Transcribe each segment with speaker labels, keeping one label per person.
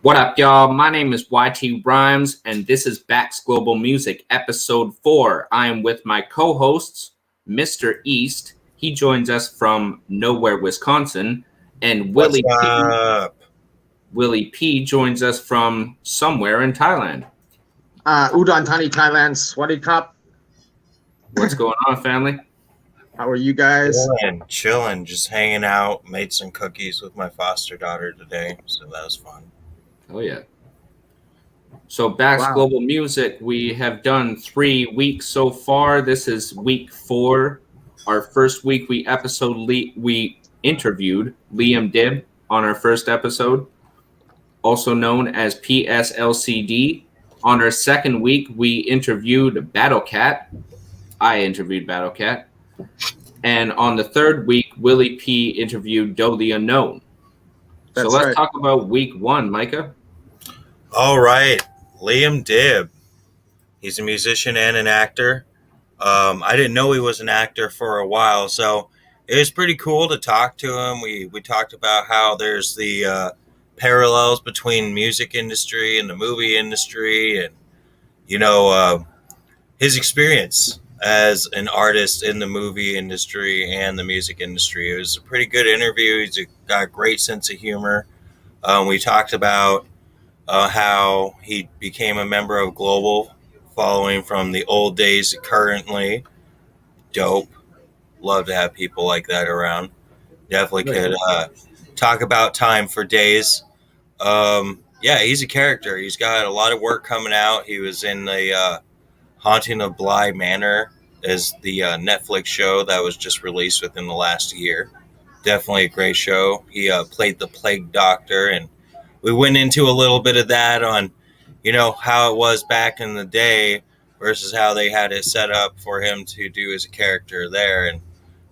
Speaker 1: What up, y'all? My name is YT RhYmZ, and this is BaxGlobal Music, Episode 4. I am with my co-hosts, Mr. East. He joins us from nowhere, Wisconsin. And Willie P joins us from somewhere in Thailand.
Speaker 2: Udon Thani, Thailand. Swaddy Cup.
Speaker 1: What's going on, family?
Speaker 2: How are you guys?
Speaker 3: Chilling, just hanging out. Made some cookies with my foster daughter today, so that was fun.
Speaker 1: Oh, yeah. So, BaxGlobal Music, we have done 3 weeks so far. This is week 4. Our first week we interviewed Liam Dibb on our first episode, also known as PSLCD. On our second week, we interviewed BattleKatt. I interviewed BattleKatt. And on the third week, Willie P interviewed Doe The Unknown. So let's talk about week 1, Micah.
Speaker 3: All right. Liam Dibb. He's a musician and an actor. I didn't know he was an actor for a while, so it was pretty cool to talk to him. We talked about how there's the parallels between music industry and the movie industry, and his experience as an artist in the movie industry and the music industry. It was a pretty good interview. He's got a great sense of humor. We talked about how he became a member of Global, following from the old days currently. Dope. Love to have people like that around. Definitely could talk about time for days. He's a character. He's got a lot of work coming out. He was in the Haunting of Bly Manor as the Netflix show that was just released within the last year. Definitely a great show. He played the Plague Doctor, and we went into a little bit of that on, how it was back in the day versus how they had it set up for him to do as a character there. And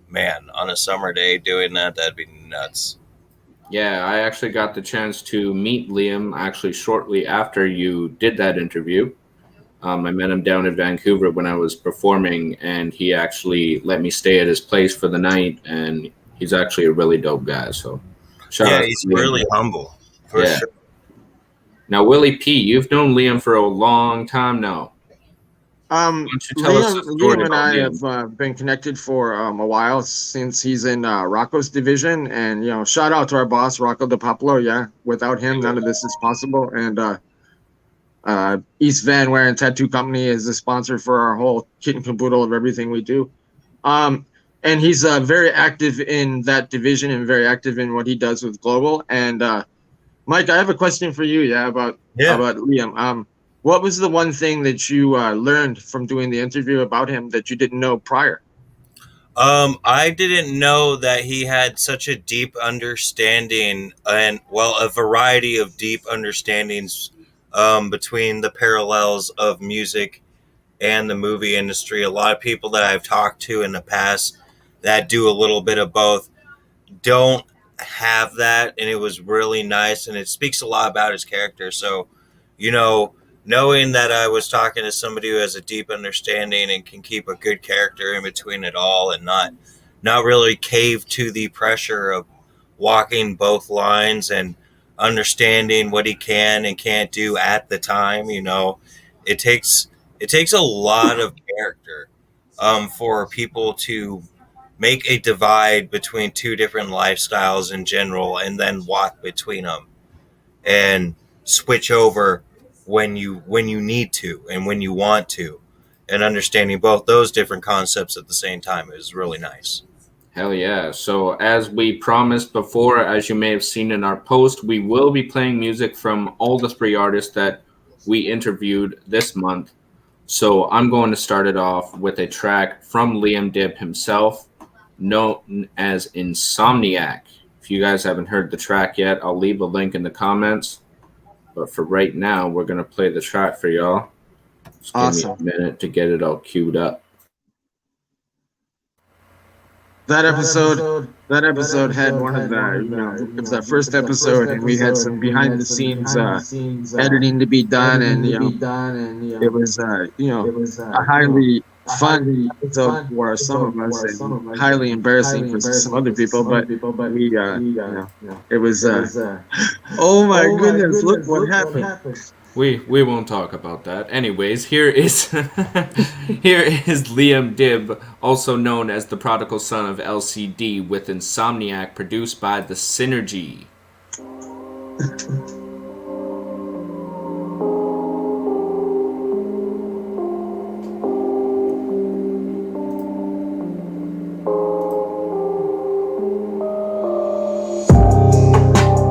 Speaker 3: man, on a summer day doing that, that'd be nuts.
Speaker 1: Yeah, I actually got the chance to meet Liam actually shortly after you did that interview. I met him down in Vancouver when I was performing, and he actually let me stay at his place for the night, and he's actually a really dope guy. So,
Speaker 3: he's really humble, for sure.
Speaker 1: Now, Willie P, you've known Liam for a long time now.
Speaker 2: Liam and I have been connected for a while, since he's in Rocco's division, and shout out to our boss, Rocco DePapalo. Yeah, without him, none of this is possible. And East Van Wear and Tattoo Company is the sponsor for our whole kit and caboodle of everything we do. And he's very active in that division and very active in what he does with Global. And Mike, I have a question for you. About Liam. What was the one thing that you learned from doing the interview about him that you didn't know prior?
Speaker 3: I didn't know that he had such a deep understanding and, a variety of deep understandings between the parallels of music and the movie industry. A lot of people that I've talked to in the past that do a little bit of both don't have that, and it was really nice, and it speaks a lot about his character. So, knowing that I was talking to somebody who has a deep understanding and can keep a good character in between it all and not really cave to the pressure of walking both lines and understanding what he can and can't do at the time, it takes a lot of character for people to make a divide between two different lifestyles in general and then walk between them and switch over when you need to and when you want to, and understanding both those different concepts at the same time is really nice.
Speaker 1: Hell yeah. So as we promised before, as you may have seen in our post, we will be playing music from all the 3 artists that we interviewed this month. So I'm going to start it off with a track from Liam Dibb himself, known as Insomniac. If you guys haven't heard the track yet, I'll leave a link in the comments. But for right now, we're going to play the track for y'all. Just
Speaker 2: awesome.
Speaker 1: Give me a minute to get it all queued up.
Speaker 2: That episode had one of the, it was that first episode, and we had some behind the scenes editing to be done, and it was a highly fun episode for some of us and highly embarrassing for some other people, but we, it was, oh my goodness, look what happened.
Speaker 1: We won't talk about that. Anyways, here is here is Liam Dibb, also known as the prodigal son of LCD, with Insomniac, produced by The Synergy.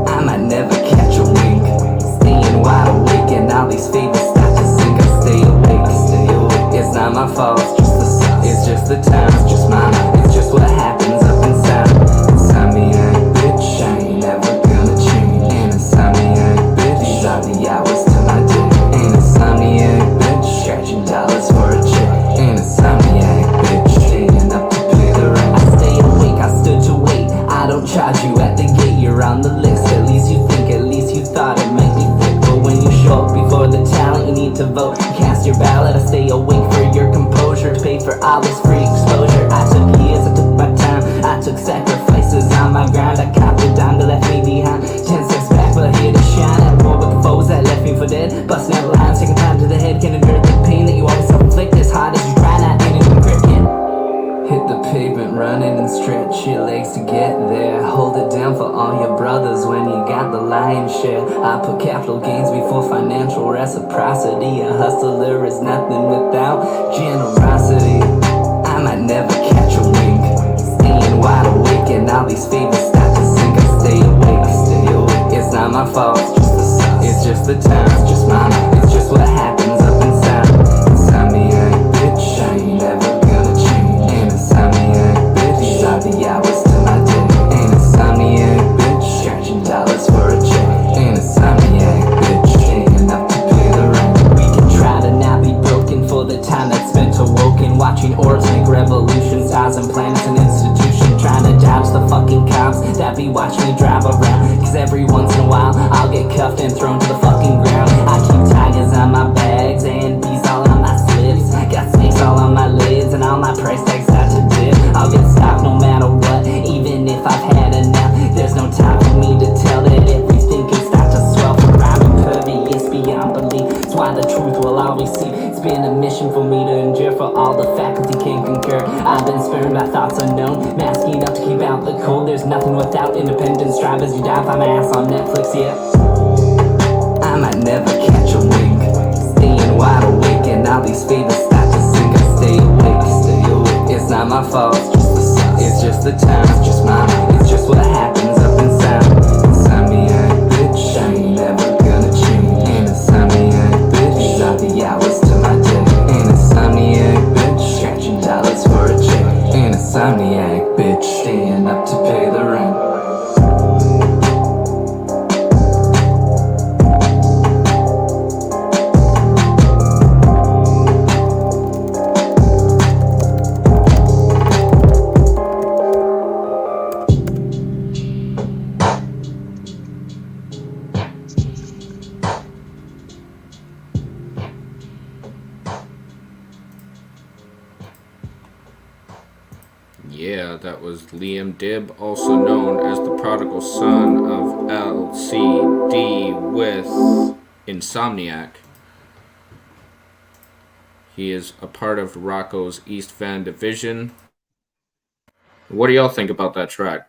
Speaker 4: I might never catch a wink, staying wide awake and all these favors start to sink. I stay awake. It's not my fault, it's just the sun. It's just the time, it's just mine. It's just what happens up inside. Insomniac, bitch, I ain't never gonna change. And insomniac, bitch, these are the hours to my day. And insomniac, bitch, scratching dollars for a check. And insomniac, bitch, staying up to pay the rent. I stay awake, I stood to wait. I don't charge you at the gate, you're on the list. At least you think, at least you thought it might be fit. But when you show up before the talent, you need to vote. You cast your ballot, I stay awake for your composure. To pay for all this free exposure. I took years, I took my time, I took sacrifices on my grind. I copped it down to left me behind. 10 steps back, but here to shine. At war with the foes that left me for dead. Busting out lines, taking time to the head. Can't endure the pain that you always self-inflict. As hard as you try, not in it, grip can hit the pavement, running and stretch your legs to get there. Hold it down for all your brothers when you got the lion's share. I put capital gains before financial reciprocity. A hustler is nothing without generosity. I might never catch a wink, staying wide awake and all these favors start to sink. I stay awake. It's not my fault, it's just the sun. It's just the time, it's just mine. It's just what happens up inside. Insomniac, bitch, I ain't never gonna change. And insomniac, bitch, these are the hours to my day. And insomniac, bitch, scratching dollars for a check. And insomniac, bitch, staying up to pay the rent. We can try to not be broken for the time that's spent awoken, watching orbs make revolutions, stars and planets and institutions, trying to dodge the fucking cops that be watching me drive around. Cause every once in a while I'll get cuffed and thrown to the fucking ground. I keep tigers on my bags and bees all on my slips. Got snakes all on my lids and all my price tags start to dip. I'll get stopped no matter what, even if I've had enough. There's no time for me to tell that everything can start to swell. For I'm impervious beyond belief, that's why the truth will always see. It's been a mission for me to endure, for all the faculty can concur. I've been spared by thoughts unknown, masking up to keep out the cold. There's nothing without independence. Strive as you die, find my ass on Netflix, yeah. I might never catch a wink, staying wide awake and all these favors start to sink. I stay awake. It's not my fault, it's just the sun. It's just the time, it's just mine. It's just what happens up inside. Insomniac, bitch, I ain't never gonna change. And insomniac, bitch, these are the hours to my day. And insomniac, bitch, scratching dollars for a check. And insomniac, bitch, staying up to pay the rent.
Speaker 1: Yeah, that was Liam Dibb, also known as the prodigal son of LCD, with Insomniac. He is a part of Rocco's East Van division. What do y'all think about that track?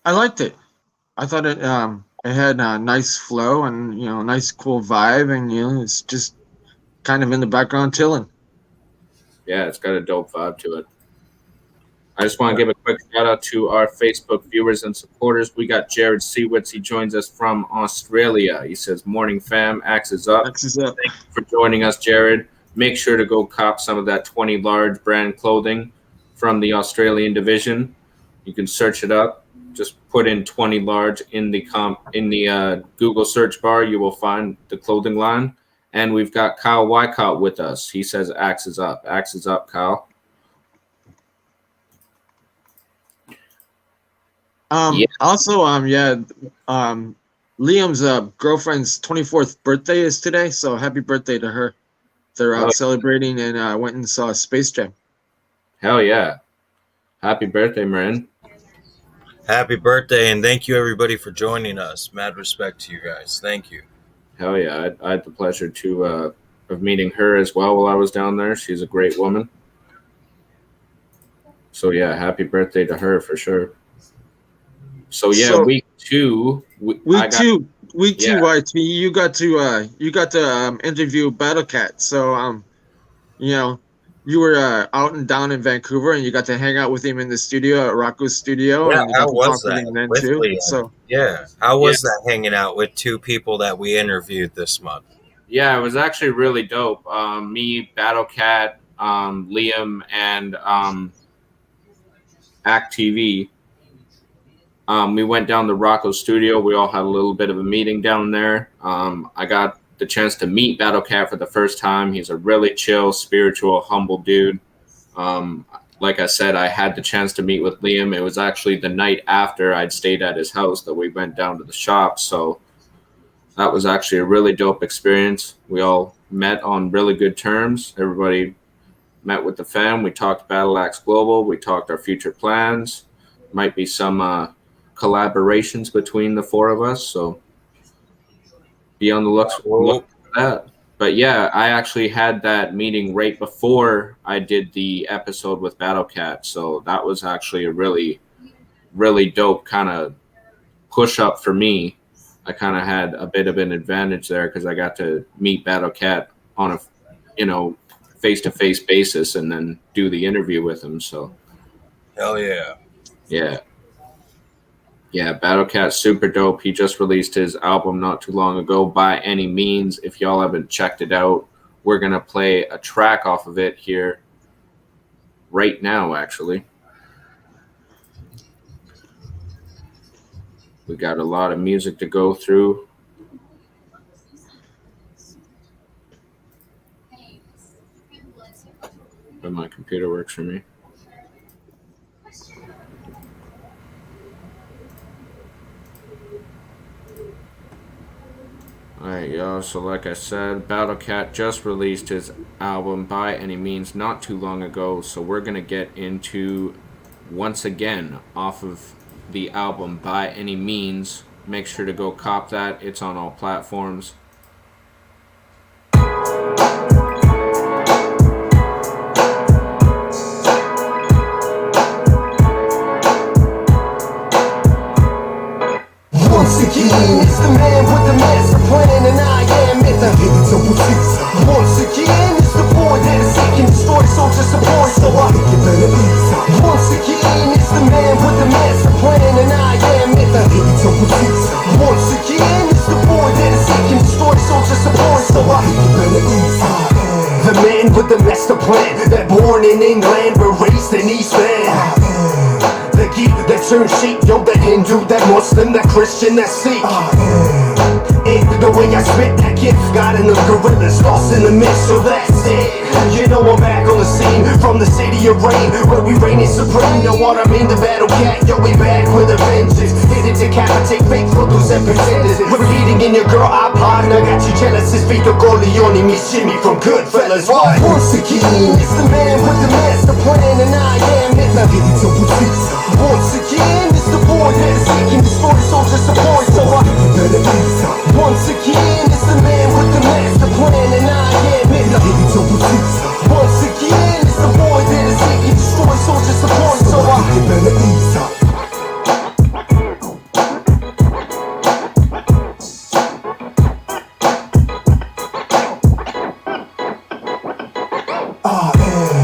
Speaker 2: I liked it. I thought it had a nice flow and nice cool vibe, and it's just kind of in the background chilling.
Speaker 1: Yeah, it's got a dope vibe to it. I just want to give a quick shout out to our Facebook viewers and supporters. We got Jared Seawitz. He joins us from Australia. He says, "Morning fam, Axe is up."
Speaker 2: Axe is up.
Speaker 1: Thank you for joining us, Jared. Make sure to go cop some of that 20 large brand clothing from the Australian division. You can search it up. Just put in 20 large in the Google search bar. You will find the clothing line. And we've got Kyle Wycott with us. He says Axe is up. Axe is up, Kyle.
Speaker 2: Also, Liam's girlfriend's 24th birthday is today, so happy birthday to her. They're out
Speaker 1: Oh.
Speaker 2: celebrating, and I went and saw Space Jam.
Speaker 1: Hell yeah. Happy birthday, Marin.
Speaker 3: Happy birthday, and thank you everybody for joining us. Mad respect to you guys. Thank you.
Speaker 1: Hell yeah. I had the pleasure of meeting her as well while I was down there. She's a great woman. So yeah, happy birthday to her for sure. So yeah,
Speaker 2: So-
Speaker 1: week two.
Speaker 2: Week two,
Speaker 1: Yeah.
Speaker 2: YT. You got to interview BattleKatt. So you know, you were out and down in Vancouver, and you got to hang out with him in the studio at Rocco's studio.
Speaker 3: Yeah,
Speaker 2: and you got
Speaker 3: how
Speaker 2: to
Speaker 3: was
Speaker 2: talk with
Speaker 3: that
Speaker 2: him then
Speaker 3: with
Speaker 2: too.
Speaker 3: Liam?
Speaker 2: So
Speaker 3: Yeah. How was that hanging out with two people that we interviewed this month?
Speaker 1: Yeah, it was actually really dope. Me, BattleKatt, Liam, and Act TV. We went down to Rocco's studio. We all had a little bit of a meeting down there. I got the chance to meet BattleKatt for the first time. He's a really chill, spiritual, humble dude. Like I said, I had the chance to meet with Liam. It was actually the night after I'd stayed at his house that we went down to the shop. So that was actually a really dope experience. We all met on really good terms. Everybody met with the fam. We talked BattleKatt. We talked our future plans. Might be some collaborations between the four of us. So be on the look for that. But yeah, I actually had that meeting right before I did the episode with BattleKatt. So that was actually a really, really dope kind of push up for me. I kind of had a bit of an advantage there because I got to meet BattleKatt on a, face-to-face basis and then do the interview with him. So
Speaker 3: Hell yeah.
Speaker 1: yeah, BattleKatt's super dope. He just released his album not too long ago, By Any Means. If y'all haven't checked it out, we're gonna play a track off of it here right now. Actually, we got a lot of music to go through. But my computer works for me. Alright, y'all. So like I said, BattleKatt just released his album By Any Means not too long ago. So we're going to get into, once again, off of the album By Any Means. Make sure to go cop that. It's on all platforms.
Speaker 5: Once again, it's the man with the master plan, and I am it. Once again, it's the boy that is seeking destroy soldiers support. So I once again, it's the man with the master plan, and I am it. Once again, it's the boy that is seeking destroy soldiers support. So I the man with the master plan, that born in England but raised in East Van. The geek that turned sheep, yo, that Hindu, that Muslim, that Christian, that Sikh. And the way I spit that gift, got enough gorillas lost in the mix, so that's it. You know I'm back on the scene, from the city of rain, where we reign is supreme. Know what I mean? The BattleKatt, yo, we back with a vengeance. Here to decapitate fake photos and pretenders. Repeating in your girl iPod, I got you jealous. It's Vito Corleone, me shimmy from Goodfellas. What? Once again, it's the man with the master plan, and I am it. Once again, it's the boy that is seeking destroy soldiers support. So I once again, it's the man with the master plan, and I am it. Once again, it's the boy that is seeking destroy soldiers support. So I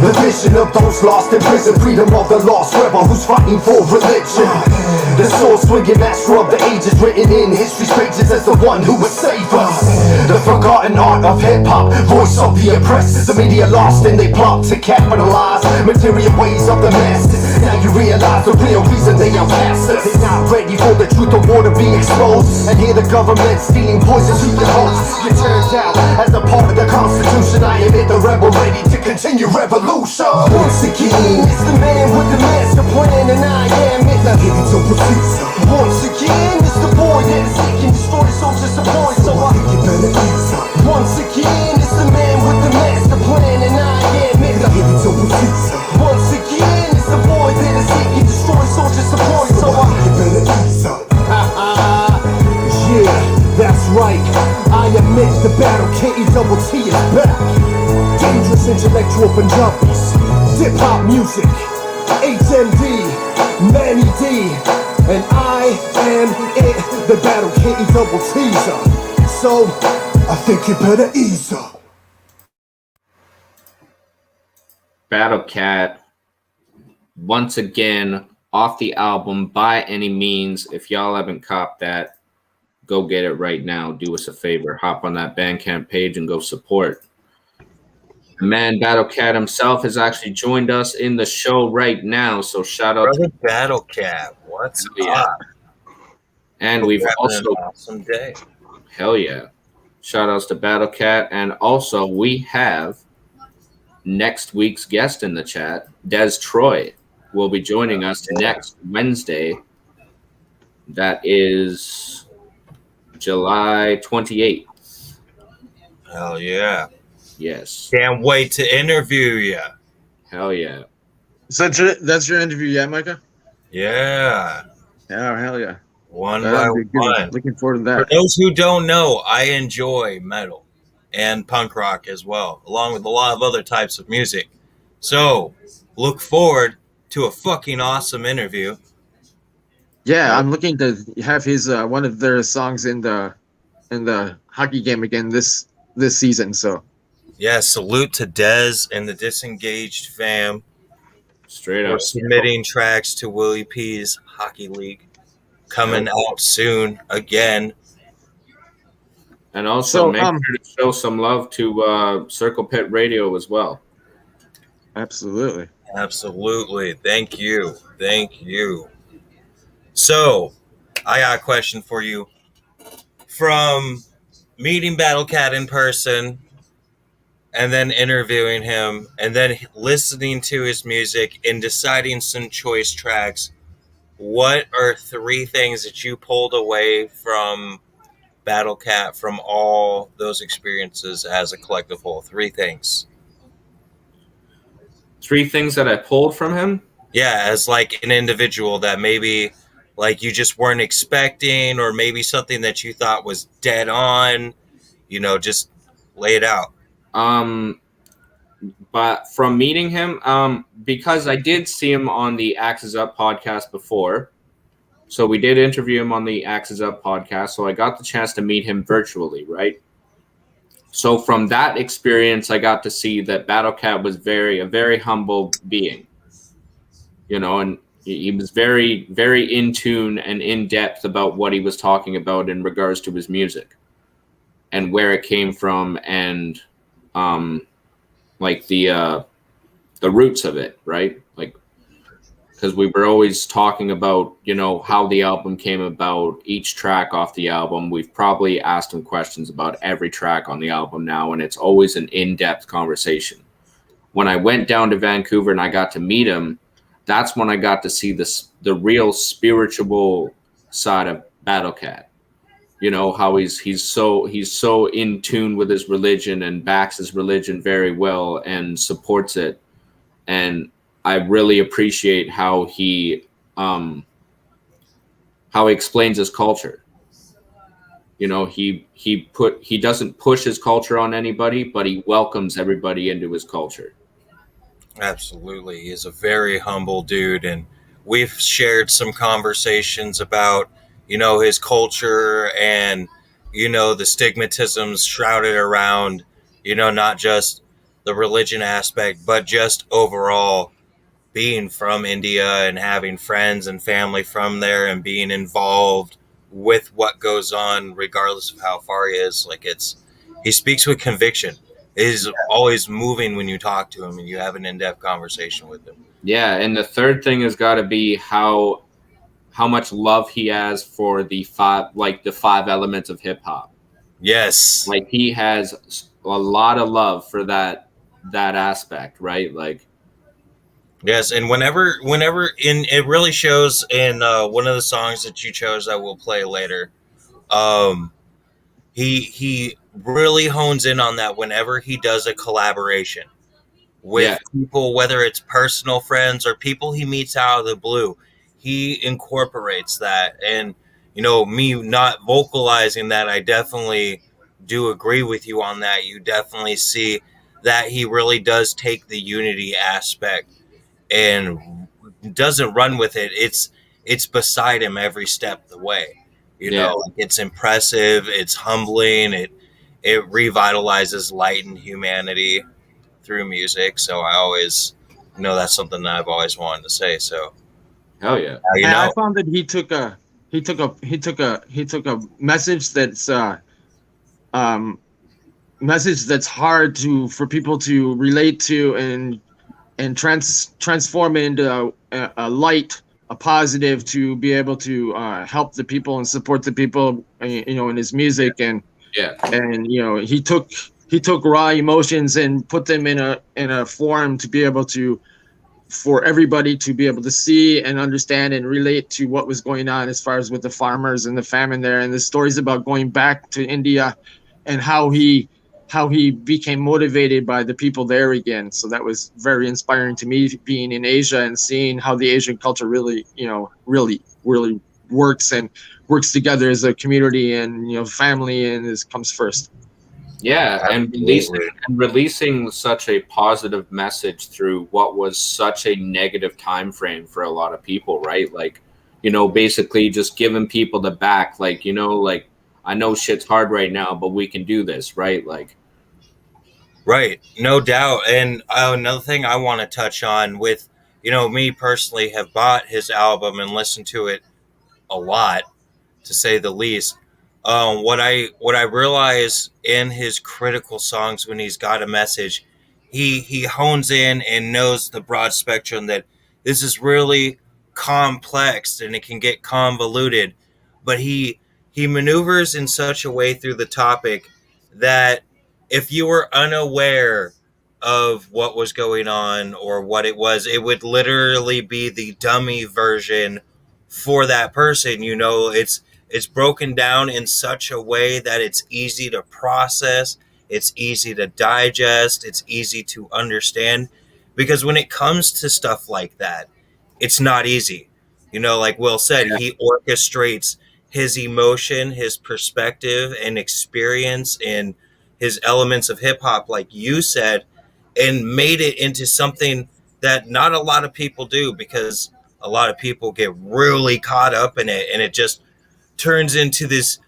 Speaker 5: the vision of those lost in prison, freedom of the lost rebel who's fighting for religion. The sword swinging master of the ages, written in history's pages as the one who would save us. The forgotten art of hip-hop, voice of the oppressed. The media lost and they plot to capitalize material ways of the masses. Now you realize the real reason they outcast us. They're not ready for the truth of war to be exposed, and hear the government stealing poison to your hosts. You turned out as a part of the Constitution. I am it, the rebel ready to continue revolution. Once again, it's the man with the master plan, and I am it. Once again, it's the boy that is seeking destroy soldiers support. So I once again, it's the man with the master I admit the BattleKatt is back. Dangerous intellectual Punjabis, hip hop music, HMD, Manny D, and I am it, the BattleKatt. So I think you better ease up.
Speaker 1: BattleKatt, once again, off the album By Any Means. If y'all haven't copped that, go get it right now. Do us a favor. Hop on that Bandcamp page and go support. The man BattleKatt himself has actually joined us in the show right now. So shout out
Speaker 3: Brother BattleKatt. What's up?
Speaker 1: And we've also
Speaker 3: an awesome day.
Speaker 1: Hell yeah. Shout outs to BattleKatt. And also we have next week's guest in the chat, Des Troy, will be joining us next Wednesday. That is July 28th.
Speaker 3: Hell yeah.
Speaker 1: Yes.
Speaker 3: Can't wait to interview you.
Speaker 1: Hell yeah.
Speaker 2: So that's your interview, yeah, Micah?
Speaker 3: Yeah.
Speaker 2: Yeah, hell yeah.
Speaker 3: One
Speaker 2: That'll
Speaker 3: by
Speaker 2: be good.
Speaker 3: one.
Speaker 2: Looking forward to
Speaker 3: For
Speaker 2: that.
Speaker 3: those who don't know, I enjoy metal and punk rock as well, along with a lot of other types of music. So look forward to a fucking awesome interview.
Speaker 2: Yeah, I'm looking to have his one of their songs in the hockey game again this season. So
Speaker 3: Yeah, salute to Dez and the Disengaged fam
Speaker 1: Straight
Speaker 3: for
Speaker 1: up.
Speaker 3: submitting tracks to Willie P's Hockey League. Coming out soon again.
Speaker 1: And also
Speaker 2: So,
Speaker 1: make sure to show some love to Circle Pit Radio as well.
Speaker 2: absolutely.
Speaker 3: Absolutely. Thank you. Thank you. So, I got a question for you. From meeting BattleKatt in person and then interviewing him and then listening to his music and deciding some choice tracks, what are 3 things that you pulled away from BattleKatt from all those experiences as a collective whole? 3 things.
Speaker 1: 3 things that I pulled from him.
Speaker 3: Yeah, as like an individual that maybe like you just weren't expecting, or maybe something that you thought was dead on, just lay it out.
Speaker 1: But from meeting him, because I did see him on the Axes Up podcast before. So we did interview him on the Axes Up podcast. So I got the chance to meet him virtually, right? So from that experience, I got to see that BattleKatt was a very humble being, and he was very, very in tune and in depth about what he was talking about in regards to his music and where it came from and like the roots of it, right? Like, because we were always talking about, how the album came about, each track off the album. We've probably asked him questions about every track on the album now, and it's always an in-depth conversation. When I went down to Vancouver and I got to meet him, that's when I got to see the real spiritual side of BattleKatt. How he's so in tune with his religion and backs his religion very well and supports it. And I really appreciate how he explains his culture. He doesn't push his culture on anybody, but he welcomes everybody into his culture.
Speaker 3: Absolutely. He's a very humble dude, and we've shared some conversations about, his culture and, the stigmatisms shrouded around, not just the religion aspect, but just overall being from India and having friends and family from there and being involved with what goes on, regardless of how far he is. Like he speaks with conviction. He's always moving when you talk to him and you have an in-depth conversation with him.
Speaker 1: Yeah. And the third thing has got to be how much love he has for the 5 elements of hip hop. Yes. Like he has a lot of love for that aspect, right? Like,
Speaker 3: yes, and whenever it really shows in one of the songs that you chose that we'll play later. He really hones in on that whenever he does a collaboration with people, whether it's personal friends or people he meets out of the blue. He incorporates that, and me not vocalizing that, I definitely do agree with you on that. You definitely see that he really does take the unity aspect and doesn't run with it. It's beside him every step of the way. You know, like, it's impressive, it's humbling, it revitalizes light and humanity through music. So I always that's something that I've always wanted to say. So
Speaker 1: hell yeah.
Speaker 2: I found that he took a message that's hard for people to relate to and transform it into a light, a positive, to be able to help the people and support the people, in his music. And he took raw emotions and put them in a form to be able to, for everybody to be able to see and understand and relate to what was going on as far as with the farmers and the famine there, and the stories about going back to India and how he became motivated by the people there again. So that was very inspiring to me, being in Asia and seeing how the Asian culture really works works together as a community, and family comes first.
Speaker 1: Yeah, and releasing such a positive message through what was such a negative time frame for a lot of people, right? Like, basically just giving people the back, like, like, I know shit's hard right now, but we can do this, right? Like,
Speaker 3: right, no doubt. And another thing I want to touch on with, me personally have bought his album and listened to it a lot, to say the least. What I realize in his critical songs, when he's got a message, he hones in and knows the broad spectrum that this is really complex and it can get convoluted, but he maneuvers in such a way through the topic that if you were unaware of what was going on or what it was, it would literally be the dummy version for that person. It's broken down in such a way that it's easy to process, it's easy to digest, it's easy to understand. Because when it comes to stuff like that, it's not easy. Like Will said, he orchestrates his emotion, his perspective and experience, and his elements of hip hop, like you said, and made it into something that not a lot of people do, because a lot of people get really caught up in it, and it just turns into this,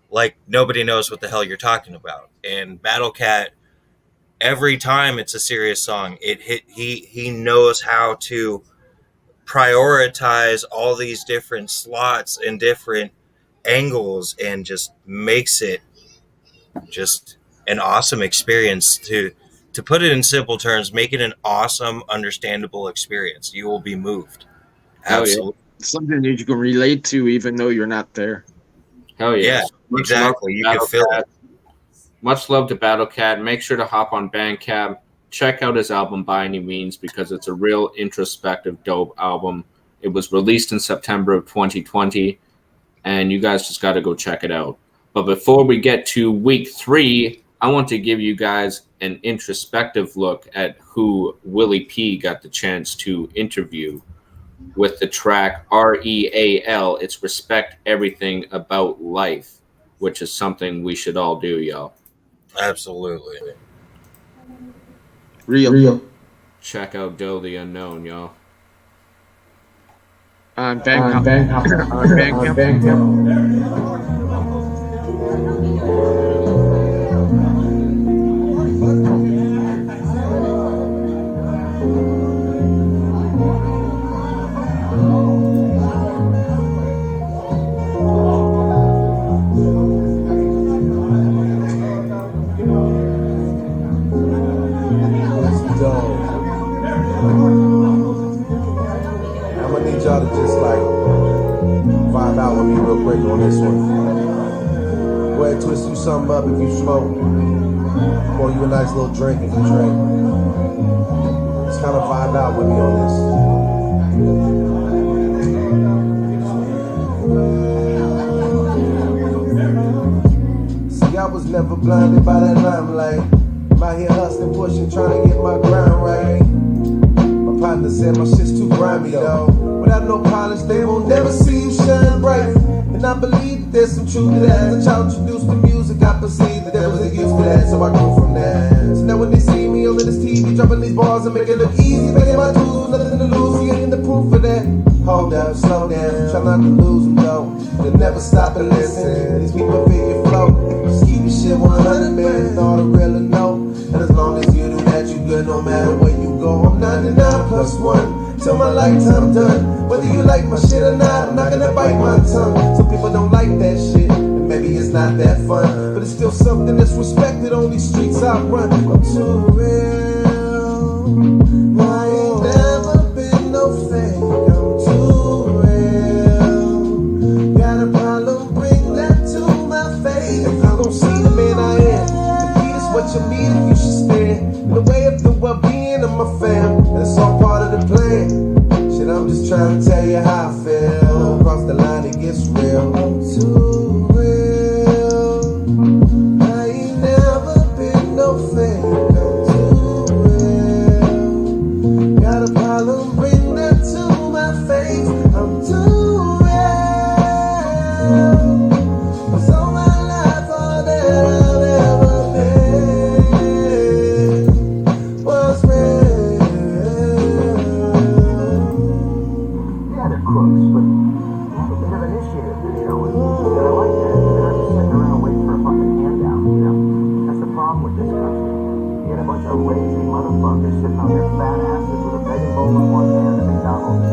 Speaker 3: like, nobody knows what the hell you're talking about. And BattleKatt, every time it's a serious song, he knows how to prioritize all these different slots and different angles, and just makes it just an awesome experience. To put it in simple terms, make it an awesome, understandable experience. You will be moved. Absolutely.
Speaker 2: Something that you can relate to even though you're not there.
Speaker 1: Hell yeah.
Speaker 3: Exactly. You can feel it.
Speaker 1: Much love to BattleKatt. Make sure to hop on Bandcamp. Check out his album By Any Means, because it's a real introspective, dope album. It was released in September of 2020, and you guys just got to go check it out. But before we get to week 3, I want to give you guys an introspective look at who Willie P got the chance to interview with the track REAL. It's Respect Everything About Life, which is something we should all do, y'all.
Speaker 3: Absolutely.
Speaker 2: Real.
Speaker 1: Check out Doe The Unknown, y'all.
Speaker 2: On Bandcamp.
Speaker 5: Y'all to just like vibe out with me real quick on this one. Go ahead, twist you something up if you smoke. Pour you a nice little drink if you drink. Just kind of vibe out with me on this. See, I was never blinded by that limelight. I'm out here hustling, pushing, trying to get my grind right. My partner said my shit's too grimy, though. Without no polish, they won't never see you shine bright. And I believe that there's some truth to that. As a child introduced to music, copper seed, the devil's used to that, so I go from that. So now when they see me on this TV, dropping these bars and make it look easy, making my tools, nothing to lose, you ain't the proof of that. Hold up, slow down, try not to lose them though. You'll never stop and listen, these people feel your flow. Just keep your shit 100, man, all the real and know. And as long as you do that, you good no matter where you go. I'm 99 plus 1, till my lifetime done. Whether you like my shit or not, I'm not gonna bite my tongue. Some people don't like that shit, and maybe it's not that fun, but it's still something that's respected on these streets I run. I'm too real, I ain't never been no fake. I'm too real, got a problem, bring that to my face. If I don't see the man I am, the key is what you need if you should stand in the way of the well-being of my fam. That's all part of the plan. Shit, I'm just trying to tell you how I feel. Across the line it gets real. I'm too real, I ain't never been no fake. I'm too real, got a problem, bring that to my face. I'm too real, 'cause all my life all that I've ever been was real.
Speaker 6: Yeah, they're crooks, but they have initiative, you know, and I like that. They're not just sitting around waiting for a fucking handout, you know. That's the problem with this country. You get a bunch of lazy motherfuckers sitting on their fat asses with a begging bowl in one hand at McDonald's.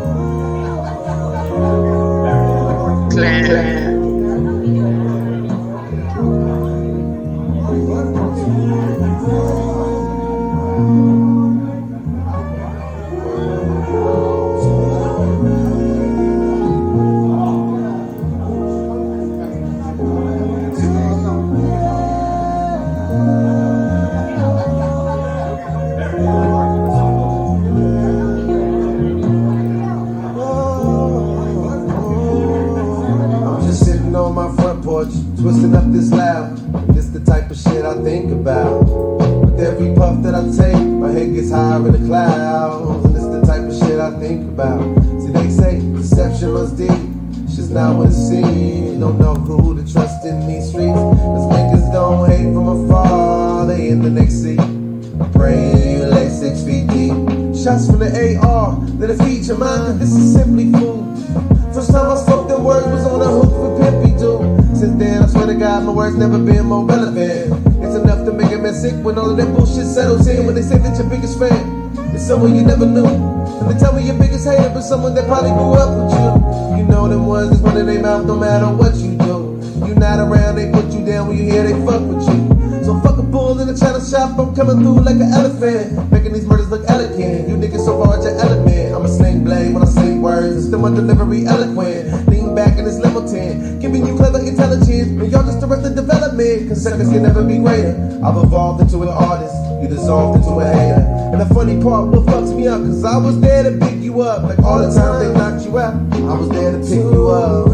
Speaker 5: I'm just sitting on my front porch, twisting up this loud. It's the type of shit I think about. With every puff that I take, my head gets higher in the clouds. And it's the type of shit I think about. See, they say deception runs deep. It's just not what it seems. Don't know who to trust in these streets. Cause niggas don't hate from afar, they in the next seat. I pray you lay 6 feet deep. Shots from the AR, let it feed your mind, cause this is simply food. First time I spoke the word was on a hook for Pimpy Dude. Since then, I swear to God, my words never been more relevant. It's enough to make a man sick when all of that bullshit settles in. When they say that your biggest fan is someone you never knew. And they tell me your biggest hater but someone that probably grew up with you. You know them ones that's running their mouth no matter what you do. You not around, they put you down. When you hear they fuck with you. So fuck a bull in a china shop, I'm coming through like an elephant, making these murders look elegant. You niggas so far at your element. I'm a sling blade when I sing words, and still my delivery eloquent. Lean back in this limo tent, giving you clever intelligence, and y'all just arrested development. Cause seconds can never be greater. I've evolved into an artist, you dissolved into a hater. And the funny part, what fucks me up, cause I was there to pick you up. Like all the time they knocked you out, I was there to pick you up.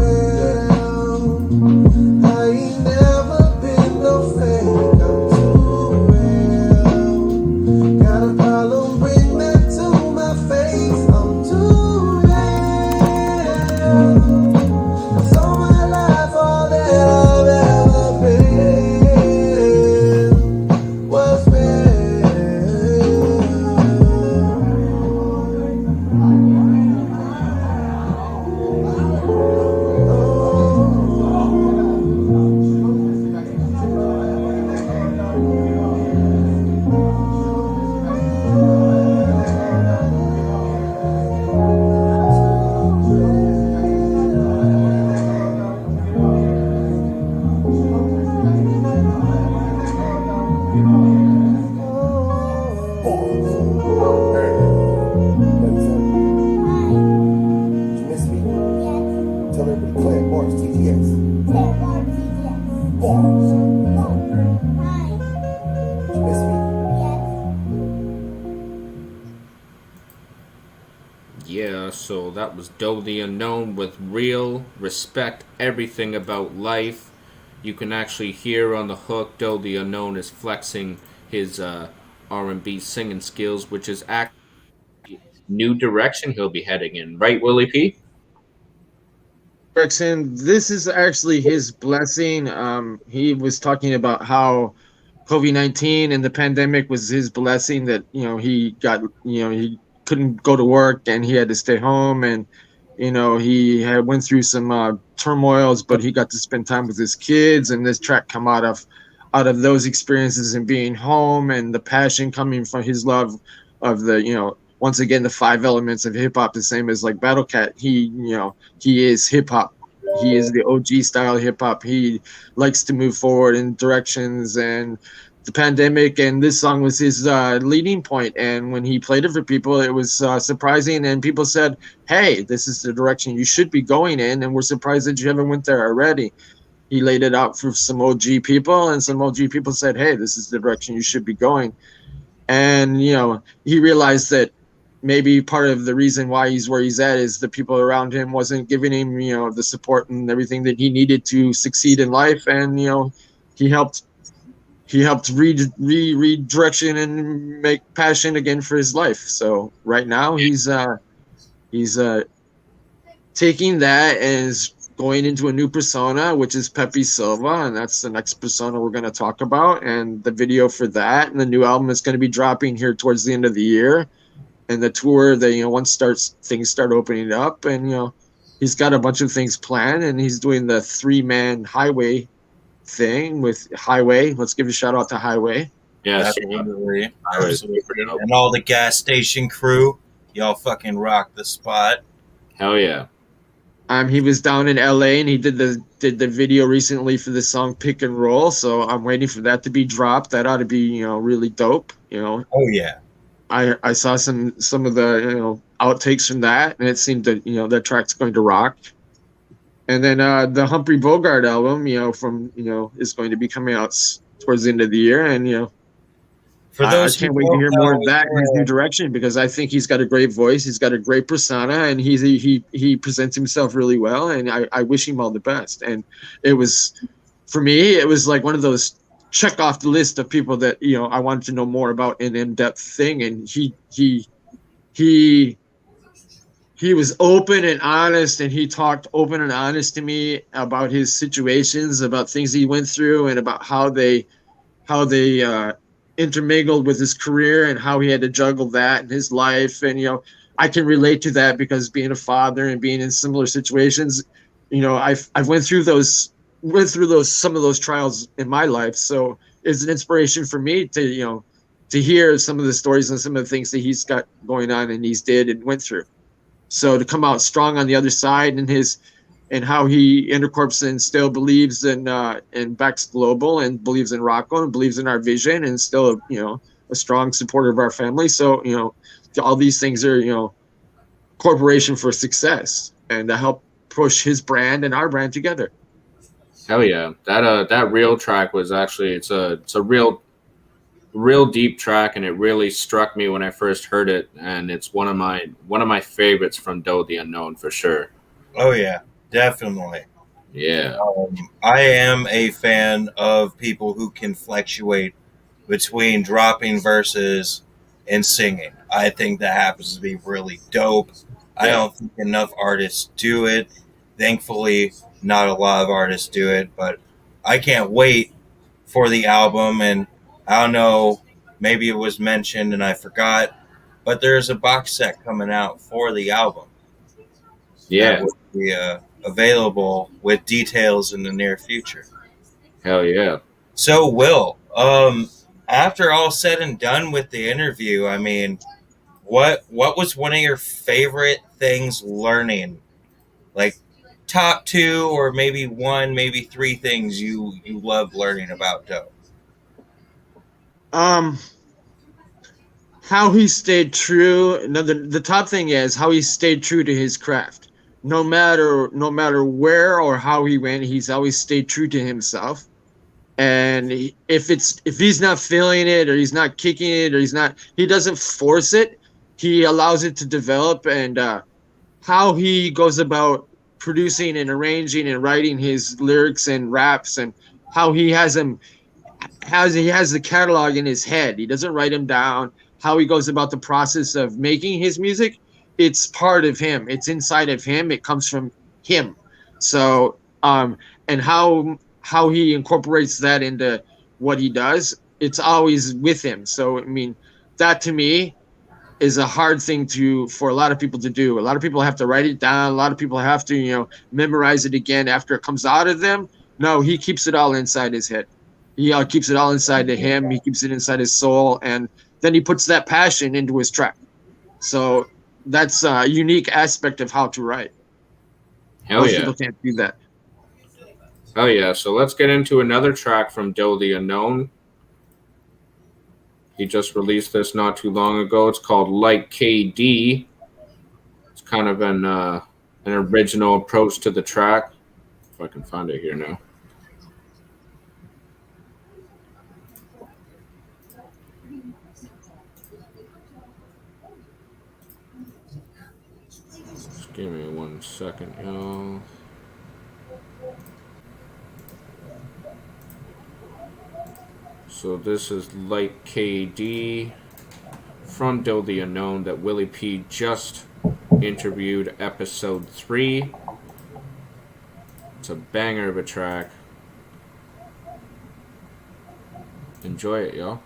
Speaker 5: I ain't never been no fake. I'm too real. Got a problem, bring that to my face. I'm too real. Cause all my life, all that I've ever been was
Speaker 1: Yeah, so that was Doe The Unknown with Real, Respect Everything About Life. You can actually hear on the hook Doe The Unknown is flexing his R&B singing skills, which is actually new direction he'll be heading in. Right, Willie P?
Speaker 2: Gregson, this is actually his blessing. He was talking about how COVID-19 and the pandemic was his blessing, that he got, he couldn't go to work and he had to stay home, and he had went through some turmoils, but he got to spend time with his kids, and this track come out of those experiences and being home, and the passion coming from his love of the, once again, the five elements of hip hop, the same as like BattleKatt. He is hip hop. He is the OG style hip hop. He likes to move forward in directions, and the pandemic and this song was his leading point. And when he played it for people, it was surprising, and people said, "Hey, this is the direction you should be going in," and we're surprised that you haven't went there already. He laid it out for some OG people, and some OG people said, "Hey, this is the direction you should be going." And he realized that maybe part of the reason why he's where he's at is the people around him wasn't giving him the support and everything that he needed to succeed in life. And he helped redirection and make passion again for his life. So right now he's taking that and is going into a new persona, which is Pepe Silva, and that's the next persona we're going to talk about. And the video for that and the new album is going to be dropping here towards the end of the year. And the tour, once things start opening up, and he's got a bunch of things planned, and he's doing the 3-man Highway thing with Highway. Let's give a shout out to Highway.
Speaker 1: Yes,
Speaker 3: absolutely. And all the gas station crew, y'all fucking rock the spot.
Speaker 1: Hell yeah.
Speaker 2: He was down in LA and he did the video recently for the song Pick and Roll. So I'm waiting for that to be dropped. That ought to be really dope.
Speaker 3: Oh yeah.
Speaker 2: I saw some of the outtakes from that, and it seemed that that track's going to rock. And then the Humphrey Bogart album, is going to be coming out towards the end of the year, and
Speaker 3: for those
Speaker 2: I can't wait to hear more of that in his new direction, because I think he's got a great voice, he's got a great persona, and he presents himself really well, and I wish him all the best. And it was, for me, it was like one of those check off the list of people that I wanted to know more about an in-depth thing. And he was open and honest, and he talked open and honest to me about his situations, about things he went through, and about how they intermingled with his career and how he had to juggle that in his life. And I can relate to that, because being a father and being in similar situations, I've went through some of those trials in my life. So it's an inspiration for me to hear some of the stories and some of the things that he's got going on and he's did and went through. So to come out strong on the other side, and how he intercorps and still believes in BaxGlobal, and believes in Rocco, and believes in our vision, and still a strong supporter of our family. So all these things are corporation for success, and to help push his brand and our brand together.
Speaker 1: Hell yeah. That real track was actually, it's a real deep track, and it really struck me when I first heard it, and it's one of my favorites from Doe The Unknown for sure.
Speaker 3: Oh yeah, definitely.
Speaker 1: Yeah.
Speaker 3: I am a fan of people who can fluctuate between dropping verses and singing. I think that happens to be really dope. I don't think enough artists do it. Thankfully, not a lot of artists do it, but I can't wait for the album. And I don't know, maybe it was mentioned and I forgot, but there's a box set coming out for the album.
Speaker 1: Yeah.
Speaker 3: That will be available with details in the near future.
Speaker 1: Hell yeah.
Speaker 3: So, Will, after all said and done with the interview, I mean, what was one of your favorite things learning? Like, top 2 or maybe 1, maybe 3 things you love learning about Doe?
Speaker 2: How he stayed true. No, the top thing is how he stayed true to his craft. No matter where or how he went, he's always stayed true to himself. And if he's not feeling it, or he's not kicking it, or he doesn't force it. He allows it to develop. And how he goes about producing and arranging and writing his lyrics and raps, and how he has the catalog in his head. He doesn't write them down. How he goes about the process of making his music, it's part of him. It's inside of him. It comes from him. So, and how he incorporates that into what he does, it's always with him. So, I mean, that to me is a hard thing for a lot of people to do. A lot of people have to write it down. A lot of people have to, memorize it again after it comes out of them. No, he keeps it all inside his head. He keeps it all inside to him. He keeps it inside his soul, and then he puts that passion into his track. So that's a unique aspect of how to write.
Speaker 1: Hell
Speaker 2: Most
Speaker 1: yeah.
Speaker 2: people can't do that.
Speaker 1: Oh yeah, so let's get into another track from Doe The Unknown. He just released this not too long ago. It's called Like KD. It's kind of an original approach to the track. If I can find it here now. Just give me 1 second, y'all. So this is Like KD from Doe The Unknown that Willie P just interviewed, episode 3. It's a banger of a track. Enjoy it, y'all.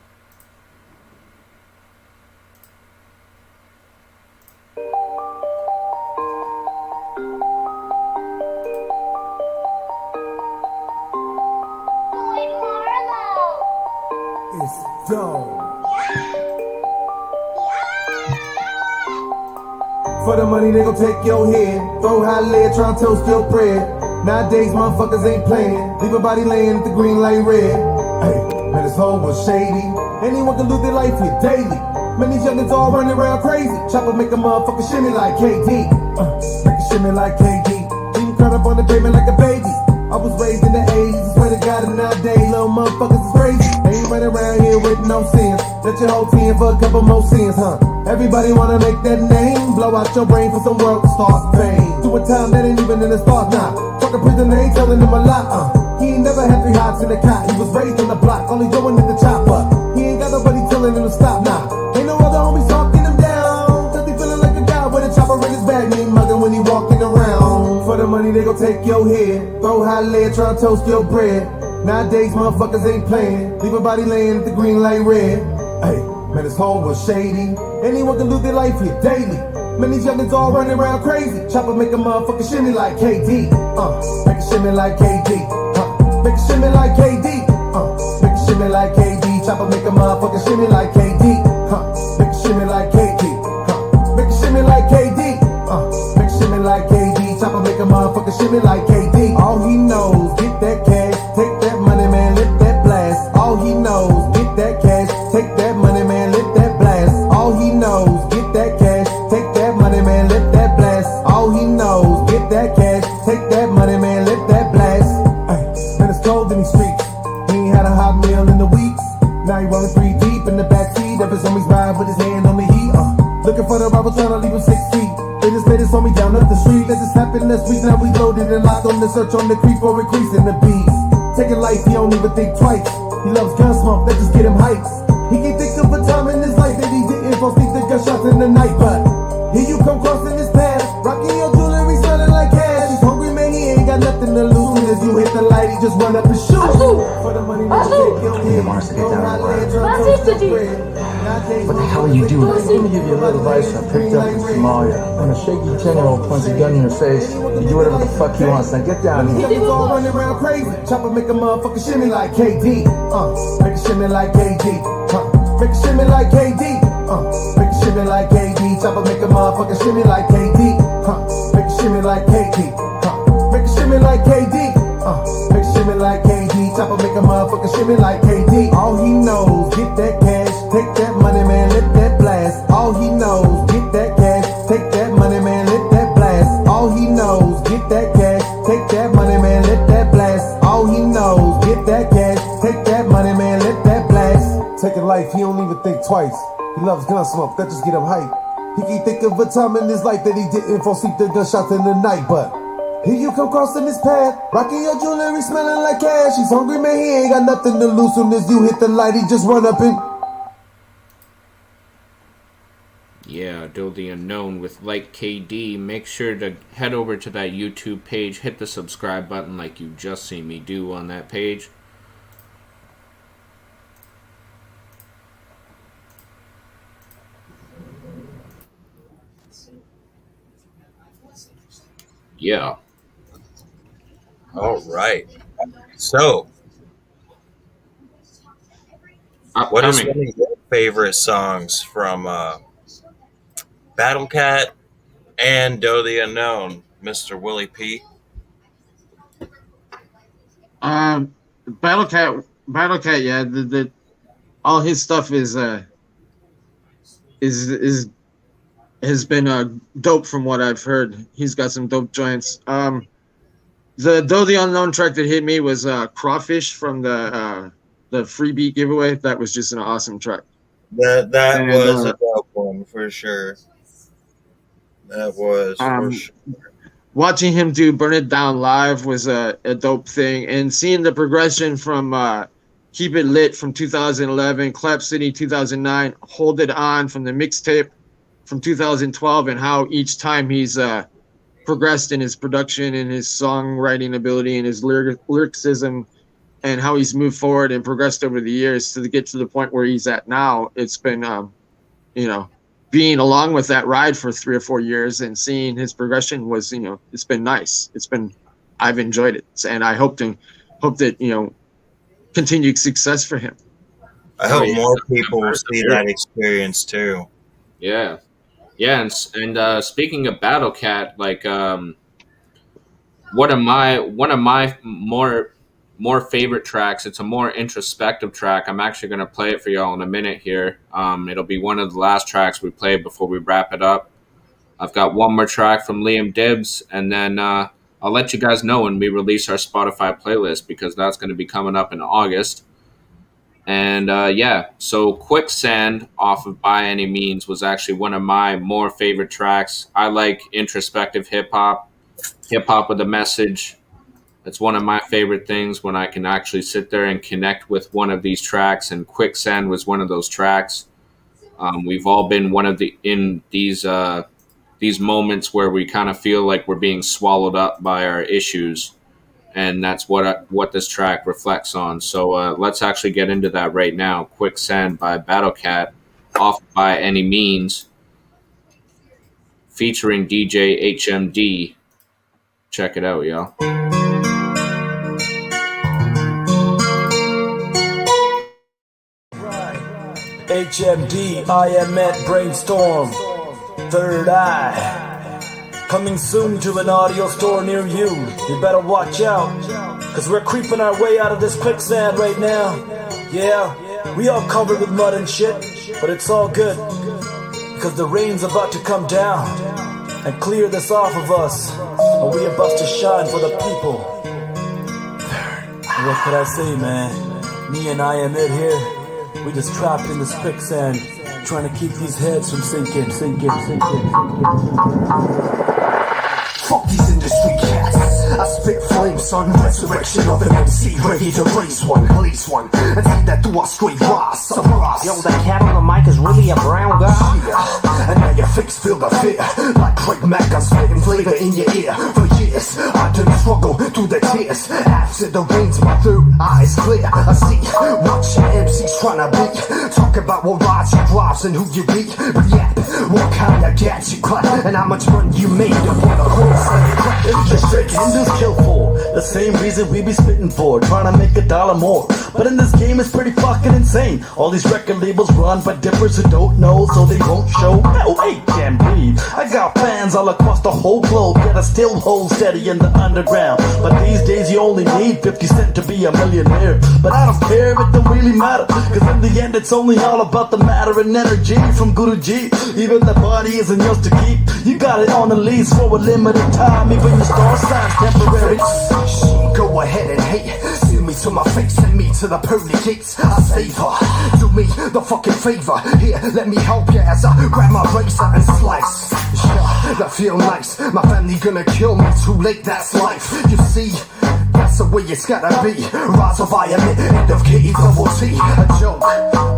Speaker 5: It's Doe. For the money, they gon' take your head. Throw high lead, tryna toast your bread. Nowadays, motherfuckers ain't playing. Leave a body laying at the green light red. Hey, man, this hole was shady. Anyone can lose their life here daily. Man, these youngins all running around crazy. Chopper make a motherfucker shimmy like KD. Make a shimmy like KD. Leave crowd up on the pavement like a baby. I was raised in the 80s, swear to God, and nowadays little motherfuckers is crazy. Ain't running around here with no sins. Let your whole team for a couple more sins, huh? Everybody wanna make that name. Blow out your brain for some world star fame. Doing time that ain't even in the stars now. Fucking prison, they ain't telling him a lot, He ain't never had 3 hots in the cot. He was raised on the block, only going in the chopper. He ain't got nobody telling him to stop now. Ain't no other homies talking him down. Cause he feeling like a guy with a chopper in his bag. He ain't mugging when he walking around. For the money, they gon' take your head. Throw high lead, try to toast your bread. Nowadays, motherfuckers ain't playing. Leave a body laying at the green light red. Hey, man, this hole was shady. Anyone can lose their life here daily. Man, these youngins all running around crazy. Chopper make a motherfucker shimmy like KD. Make a shimmy like KD. Make a shimmy like KD. Make a shimmy like KD. Chopper make a motherfucker shimmy like KD. Make a shimmy like KD. Make a shimmy like KD. Make a shimmy like KD. Chopper make a motherfucker shimmy like KD. All he knows, get that cash, take that money, man, let that blast. All he knows, get that cash, take that money, man, let that blast. All he knows, get that cash, take that money, man, let that blast. All he knows, get that cash, take that money, man, let that blast. Ay, man, it's cold in these streets. He ain't had a hot meal in the weeks. Now he rolling 3 deep in the backseat of his homies ride with his hand on the heat. Looking for the robber trying to leave him 6 feet. They just made his homie down up the street. That just happened last week. Now we loaded and locked on the search on the creep for increasing the beats. Taking life, he don't even think twice. He loves gun smoke, that just get him hyped. He can think of a time in his life that he didn't foresee the gunshots in the night. But here you come crossing his path, rocking your jewelry, smelling like cash. He's hungry, man, he ain't got nothing to lose. Soon as you hit the light, he just run up and shoot. For the money,
Speaker 6: He wants to get down on work. What the hell are you doing?
Speaker 7: Let me give you a little advice I picked up in Somalia. When a shaky 10-year-old points a gun in your face, you do whatever the fuck he wants. Now get down here.
Speaker 5: He's all running around crazy. Chopper make a motherfucker shimmy like KD. Make a shimmy like KD. Make a shimmy like KD. Make a shimmy like KD. Chopper make a motherfucker shimmy like KD. Make a shimmy like KD. Make a shimmy like KD. Make a shimmy like KD. Chopper make a motherfucker shimmy like KD. All he knows, get that cash, take that money, man, let that blast. All he knows, get that cash, take that money, man, let that blast. All he knows, get that cash, take that money, man, let that blast. All he knows, get that cash, take that money, man, let that blast. Taking life, he don't even think twice. He loves gun smoke, that just get him hype. He can think of a time in his life that he didn't foresee the gunshots in the night, but here you come crossing his path, rocking your jewelry, smelling like cash. He's hungry, man, he ain't got nothing to lose. Soon as you hit the light, he just run up and
Speaker 1: Yeah, Doe The Unknown with Like KD. Make sure to head over to that YouTube page. Hit the subscribe button like you just seen me do on that page. Yeah.
Speaker 3: All right. So, what is one of your favorite songs from BattleKatt and Doe The Unknown, Mr. Willie P?
Speaker 2: BattleKatt, yeah. The all his stuff is has been dope from what I've heard. He's got some dope joints. The Doe The Unknown track that hit me was Crawfish from the free beat giveaway. That was just an awesome track.
Speaker 3: That was a dope one for sure. That was for sure.
Speaker 2: Watching him do Burn It Down live was a dope thing, and seeing the progression from Keep It Lit from 2011, Clap City 2009, Hold It On from the mixtape from 2012, and how each time he's progressed in his production and his songwriting ability and his lyricism, and how he's moved forward and progressed over the years to get to the point where he's at now. It's been, being along with that ride for 3 or 4 years and seeing his progression was, it's been nice. I've enjoyed it, and I hope that continued success for him.
Speaker 3: I hope more people will see that experience too.
Speaker 1: Yeah. Yeah, and speaking of BattleKatt, like one of my more favorite tracks. It's a more introspective track. I'm actually going to play it for y'all in a minute here. It'll be one of the last tracks we play before we wrap it up. I've got one more track from Liam Dibbs, and then I'll let you guys know when we release our Spotify playlist, because that's going to be coming up in August. And so Quicksand off of By Any Means was actually one of my more favorite tracks. I like introspective hip-hop with a message. It's one of my favorite things when I can actually sit there and connect with one of these tracks, and Quicksand was one of those tracks. We've all been in these moments where we kind of feel like we're being swallowed up by our issues. And that's what this track reflects on. So let's actually get into that right now. Quicksand by BattleKatt, off By Any Means, featuring DJ HMD. Check it out, y'all.
Speaker 7: HMD, I am at Brainstorm, Third Eye. Coming soon to an audio store near you. You better watch out, cause we're creeping our way out of this quicksand right now. Yeah, we all covered with mud and shit, but it's all good, cause the rain's about to come down and clear this off of us, and we about to shine for the people. What could I say, man? Me and I am it here. We just trapped in this quicksand, trying to keep these heads from sinking.
Speaker 5: Fuck these industry cats. I spit flames, son. Resurrection of an MC, ready to raise one, release one, and see that through our straight rise. Surprise.
Speaker 6: Yo, that cat on the mic is really a brown guy.
Speaker 5: Yeah. And now your face feel the fear, like Craig Mack, I'm spitting flavor in your ear. For years, I didn't struggle through the tears. After the rains, my third eye is clear. I see what your MC's trying to be. Talk about what rides you drives and who you be. React, what kind of gas you cut, and how much money you made upon the horse.
Speaker 7: The straight enders kill for the same reason we be spitting for, trying to make $1 more. But in this game it's pretty fucking insane. All these record labels run by dippers who don't know, so they won't show. Oh, hey, can't breathe. I got fans all across the whole globe that are still hold steady in the underground. But these days you only need 50 cents to be a millionaire. But I don't care, it don't really matter, cause in the end it's only all about the matter and energy from Guru G. Even the body isn't yours to keep. You got it on the lease for a limited time, even your star sign's temporary.
Speaker 5: Go ahead and hate. See me to my face, send me to the pearly gates. I save her. Do me the fucking favor. Here, let me help you as I grab my razor and slice. Yeah, that feel nice. My family gonna kill me. Too late, that's life. You see, that's the way it's gotta be. Rise of I am end of K double T. A joke.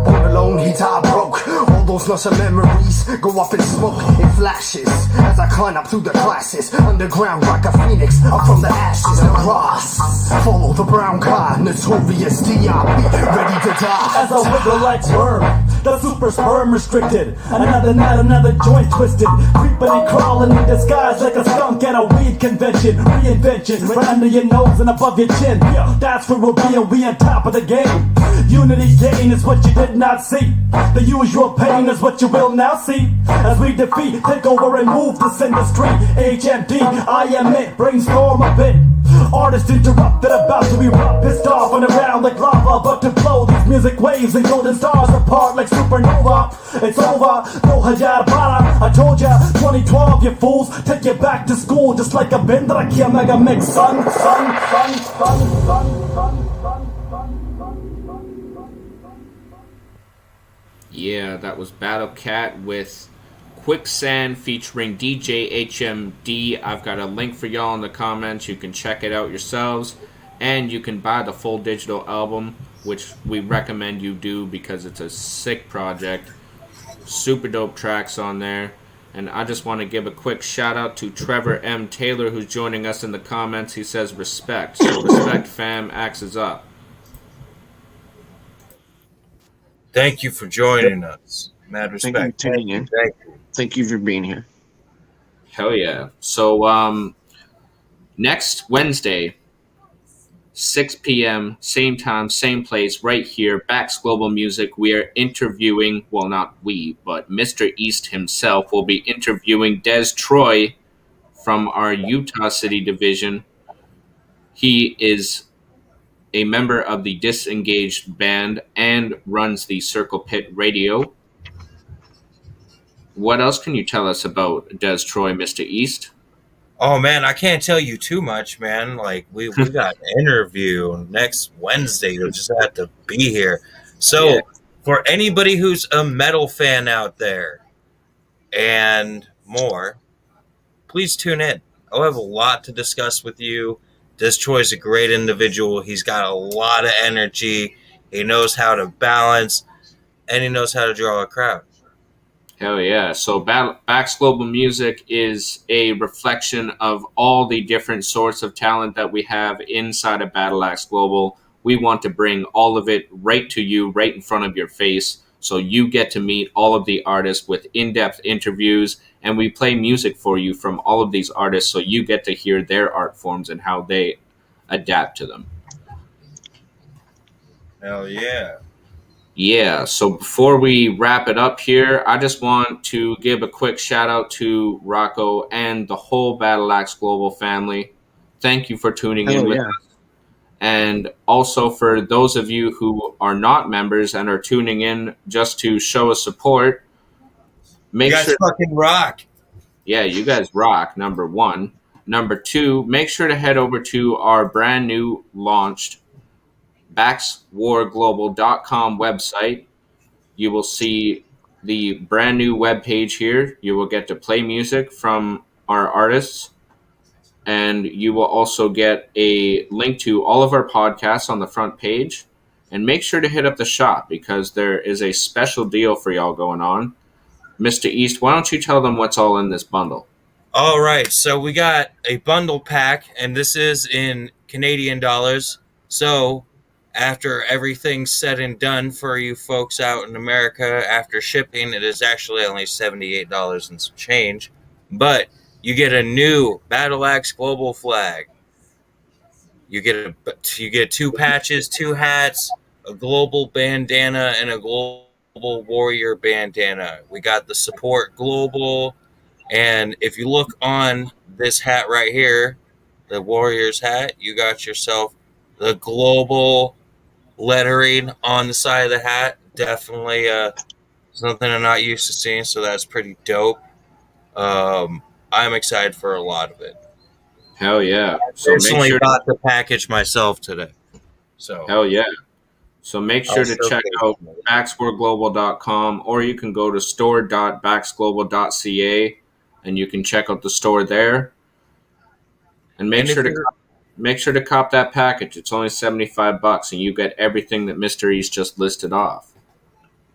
Speaker 5: Born alone, he died broke. All Slow slush of memories go up in smoke, it flashes as I climb up through the classes. Underground like a phoenix, up from the ashes and rise. Follow the brown guy, notorious D.I.P. ready to die.
Speaker 7: As I wiggle like sperm, the super sperm restricted. Another night, another joint twisted. Creeping and crawling in disguise like a skunk at a weed convention. Reinvention, right under your nose and above your chin. Yeah, that's where we'll be, and we on top of the game. Unity gain is what you did not see. The usual pain is what you will now see. As we defeat, take over and move this industry. HMD, I am it, brainstorm a bit. Artist interrupted, about to erupt, pissed off and around like lava, but to blow these music waves and golden stars apart like supernova. It's over, no hajara para. I told ya, 2012, you fools, take you back to school just like a bender aquí mega mix, son.
Speaker 1: Yeah, that was BattleKatt with Quicksand featuring DJ HMD. I've got a link for y'all in the comments. You can check it out yourselves. And you can buy the full digital album, which we recommend you do because it's a sick project. Super dope tracks on there. And I just want to give a quick shout out to Trevor M. Taylor, who's joining us in the comments. He says respect. So respect, fam. Axe is up.
Speaker 3: Thank you for joining us. Mad respect.
Speaker 2: Thank you for tuning in. Thank you for being here.
Speaker 1: Hell yeah. So next Wednesday, 6 p.m., same time, same place, right here, BaxGlobal Music, we are interviewing, well, not we, but Mr. East himself will be interviewing Des Troy from our Utah City division. He is a member of the Disengaged band and runs the Circle Pit Radio. What else can you tell us about Des Troy, Mr. East?
Speaker 3: Oh man, I can't tell you too much, man. Like we got an interview next Wednesday. You'll just have to be here. So yeah. For anybody who's a metal fan out there and more, please tune in. I'll have a lot to discuss with you. Des Troy's a great individual. He's got a lot of energy. He knows how to balance, and he knows how to draw a crowd.
Speaker 1: Hell yeah. So BaxGlobal Music is a reflection of all the different sorts of talent that we have inside of BattleKatt. We want to bring all of it right to you, right in front of your face, so you get to meet all of the artists with in-depth interviews, and we play music for you from all of these artists so you get to hear their art forms and how they adapt to them.
Speaker 3: Hell yeah.
Speaker 1: Yeah, so before we wrap it up here, I just want to give a quick shout out to Rocco and the whole BattleKatt family. Thank you for tuning in with us. And also for those of you who are not members and are tuning in just to show us support,
Speaker 3: make sure you guys fucking rock.
Speaker 1: Yeah, you guys rock, number one. Number two, make sure to head over to our brand new launched BaxWarGlobal.com website. You will see the brand new webpage here. You will get to play music from our artists, and you will also get a link to all of our podcasts on the front page. And make sure to hit up the shop because there is a special deal for y'all going on. Mr. East, why don't you tell them what's all in this bundle?
Speaker 3: All right, so we got a bundle pack, and this is in Canadian dollars. So after everything's said and done for you folks out in America, after shipping, it is actually only $78 and some change. But you get a new BattleKatt Global flag. You get 2 patches, 2 hats, a global bandana, and a global warrior bandana. We got the support global, and if you look on this hat right here, the warrior's hat, you got yourself the global lettering on the side of the hat. Definitely something I'm not used to seeing, so that's pretty dope. I'm excited for a lot of it.
Speaker 1: Hell yeah.
Speaker 3: So personally got the package myself today. So
Speaker 1: hell yeah. So make sure to check out BaxWarGlobal.com, or you can go to store.baxglobal.ca and you can check out the store there. And make sure to cop that package. It's only $75 and you get everything that Mr. East just listed off.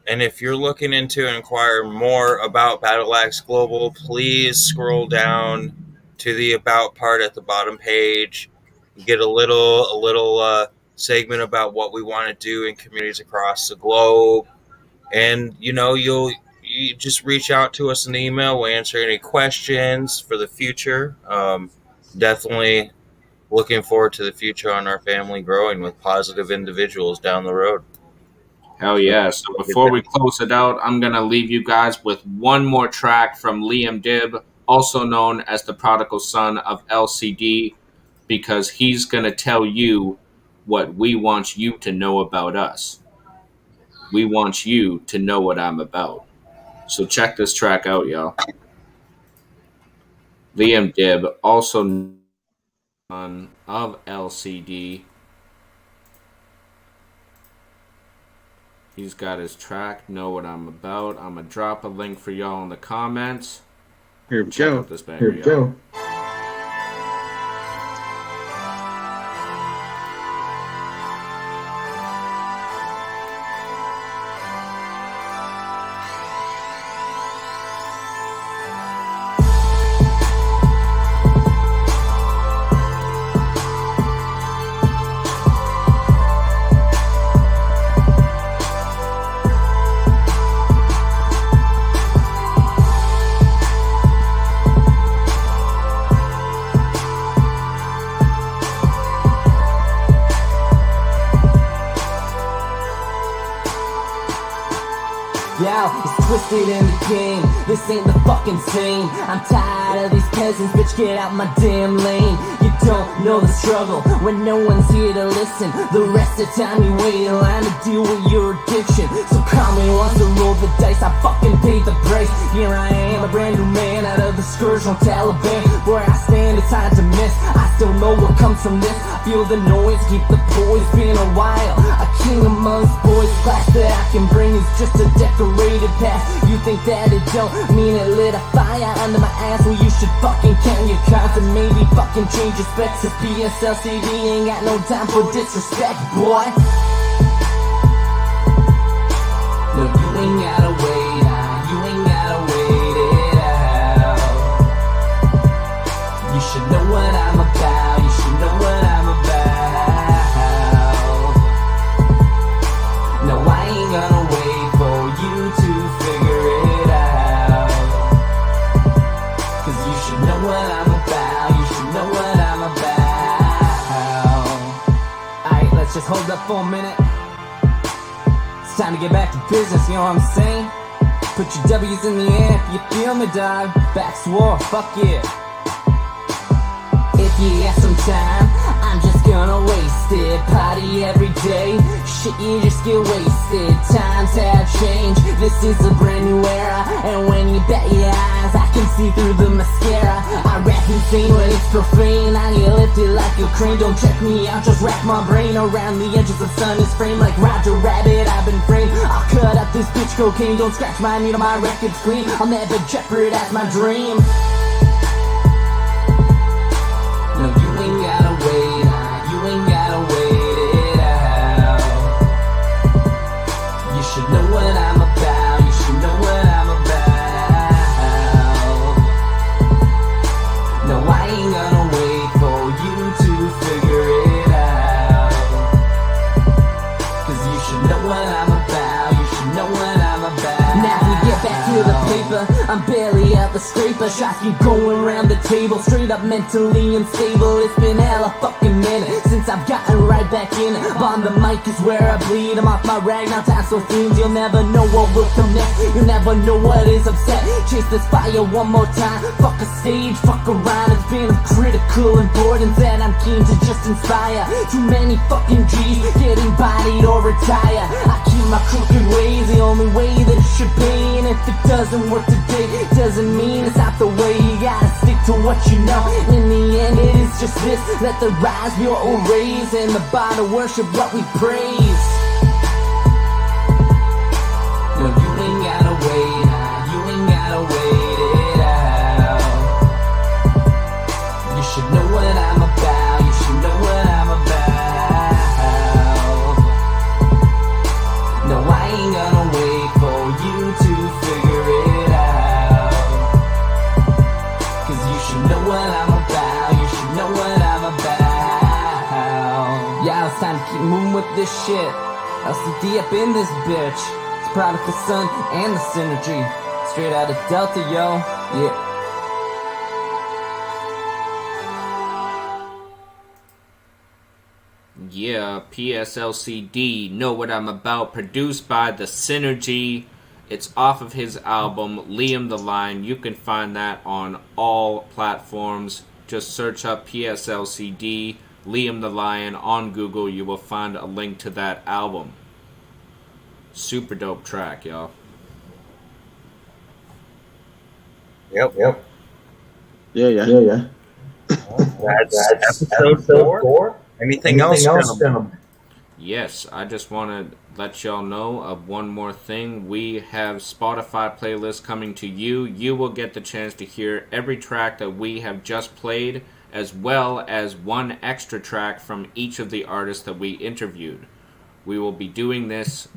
Speaker 3: And if you're looking to inquire more about BattleKatt, please scroll down to the About part at the bottom page. You get a little segment about what we want to do in communities across the globe. And, you just reach out to us in the email. We'll answer any questions for the future. Definitely looking forward to the future on our family growing with positive individuals down the road.
Speaker 1: Hell yeah. So before we close it out, I'm going to leave you guys with one more track from Liam Dibb, also known as the prodigal son of LCD, because he's going to tell you what we want you to know about us. We want you to know what I'm about. So check this track out, y'all. Liam Dibb, also son of LCD. He's got his track, Know What I'm About. I'm going to drop a link for y'all in the comments.
Speaker 2: Here we
Speaker 1: Check
Speaker 2: go.
Speaker 1: out this banger,
Speaker 2: Here we go.
Speaker 4: It's twisted in the game, this ain't the fucking same. I'm tired of these peasants, bitch, get out my damn lane. You don't know the struggle when no one's here to listen. The rest of the time you wait in line to deal with your addiction. So call me once to roll the dice, I fucking paid the price. Here I am, a brand new man out of the scourge on Taliban. Where I stand, it's hard to miss, I still know what comes from this. Feel the noise, keep the poise, been a while. A king amongst boys, class that I can bring is just a decorated past. You think that it don't mean it lit a fire under my ass? Well, you should fucking count your cards and maybe fucking change your specs. Cause PSLCD ain't got no time for disrespect, boy. No, you ain't gotta wait, you ain't gotta wait it out. You should know what I'm about, you should know what I'm about. No, I ain't gonna wait for you to figure it out. Cause you should know what I'm about, you should know what I'm about. Alright, let's just hold up for a minute. It's time to get back to business, you know what I'm saying? Put your W's in the air if you feel me, dog. Back's war, fuck yeah. If you have some time, I'm just gonna waste it. Party every day, shit, you just get wasted. Times have changed, this is a brand new era. And when you bet your eyes, I can see through the mascara. I rap insane when it's profane, I get lifted like a crane. Don't check me out, just wrap my brain around the edges of sun is framed. Like Roger Rabbit, I've been framed. I'll cut up this bitch cocaine, don't scratch my needle, my record's clean. I'll never jeopardize my dream. No, you ain't gotta wait, you ain't gotta wait it out. You should know what I'm about, you should know what I'm about. No, I ain't gonna wait for you to figure it out. Cause you should know what I'm about, you should know what I'm about. Now we get back to the paper, I'm barely out the scraper. Shots keep going around the table, straight up mentally unstable. It's been hella fucking minute since I've gotten right back in it. On the mic is where I bleed, I'm off my rag, now time so themes. You'll never know what will come next, you'll never know what is upset. Chase this fire one more time, fuck a stage, fuck around. It's been of critical importance that I'm keen to just inspire. Too many fucking G's getting bodied or retire. I keep my crooked ways the only way that it should be. And if it doesn't work today, doesn't mean it's not the way. You gotta stick to what you know. In the end it is just this, let the rise be your own raise, and the bar to worship what we praise. No, you ain't gotta wait, you ain't gotta wait it out. You should know what I'm about, you should know what I'm about. No, I ain't gonna wait for with this shit. LCD up in this bitch. It's Prodigal Son and the Synergy. Straight out of Delta, yo. Yeah.
Speaker 1: Yeah, PSLCD, Know What I'm About, produced by The Synergy. It's off of his album, Liam the Lion. You can find that on all platforms. Just search up PSLCD, Liam the Lion on Google. You will find a link to that album. Super dope track, y'all.
Speaker 3: Yep.
Speaker 2: Yeah.
Speaker 3: That's episode 4. Anything else, gentlemen?
Speaker 1: Yes, I just want to let y'all know of one more thing. We have Spotify playlists coming to you. You will get the chance to hear every track that we have just played, as well as one extra track from each of the artists that we interviewed. We will be doing this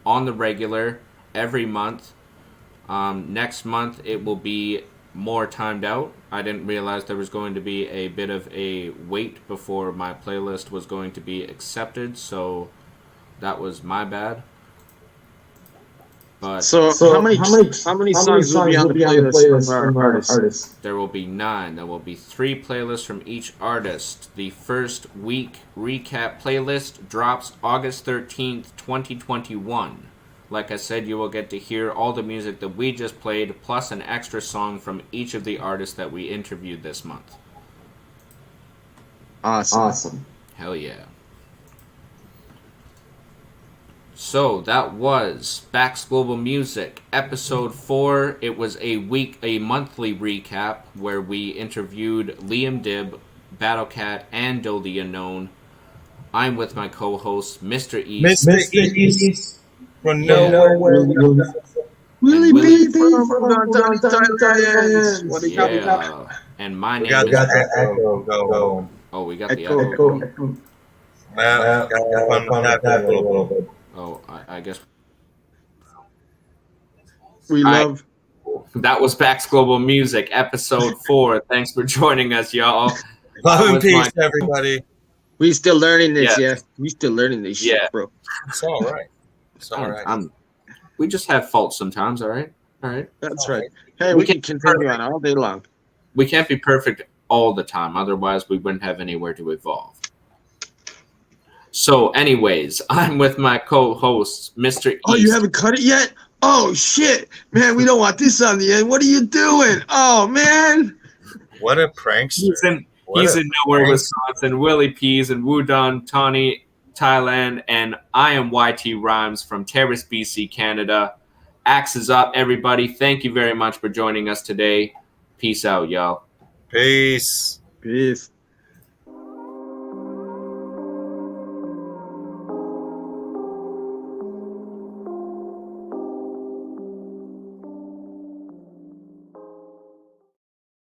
Speaker 1: on the regular every month. Next month it will be more timed out. I didn't realize there was going to be a bit of a wait before my playlist was going to be accepted, so that was my bad. But
Speaker 2: So how many songs will be on the playlist from our artists?
Speaker 1: There will be 9. There will be 3 playlists from each artist. The first week recap playlist drops August 13th, 2021. Like I said, you will get to hear all the music that we just played, plus an extra song from each of the artists that we interviewed this month.
Speaker 2: Awesome.
Speaker 1: Hell yeah. So that was BaxGlobal Music, episode 4. It was a monthly recap where we interviewed Liam Dib, BattleKatt, and Doe The Unknown. I'm with my co-host, Mr. East.
Speaker 3: Mr. East. From nowhere.
Speaker 2: Willie P from Thailand. What do you got?
Speaker 1: And my name
Speaker 3: We got
Speaker 1: is...
Speaker 3: that echo going.
Speaker 1: Oh, we got the
Speaker 2: Echo.
Speaker 1: echo.
Speaker 3: Well, got that a little bit.
Speaker 1: Oh, I guess...
Speaker 2: We love...
Speaker 1: That was BaxGlobal Music, episode 4. Thanks for joining us, y'all.
Speaker 3: Love and peace, everybody.
Speaker 2: We still learning this, yeah. We still learning this shit, bro.
Speaker 3: It's all right. It's all right.
Speaker 1: We just have faults sometimes, all right? All right.
Speaker 2: That's right. Hey, we can continue on all day long.
Speaker 1: We can't be perfect all the time. Otherwise, we wouldn't have anywhere to evolve. So, anyways, I'm with my co-host, Mr. East.
Speaker 2: Oh, you haven't cut it yet? Oh, shit. Man, we don't want this on the end. What are you doing? Oh, man.
Speaker 3: What a prankster.
Speaker 1: He's in Nowhere, Wisconsin. Willie P's in Wudon, Tawny, Thailand, and I am YT RhYmZ from Terrace, BC, Canada. Axe is up, everybody. Thank you very much for joining us today. Peace out, y'all.
Speaker 3: Peace.
Speaker 2: Peace.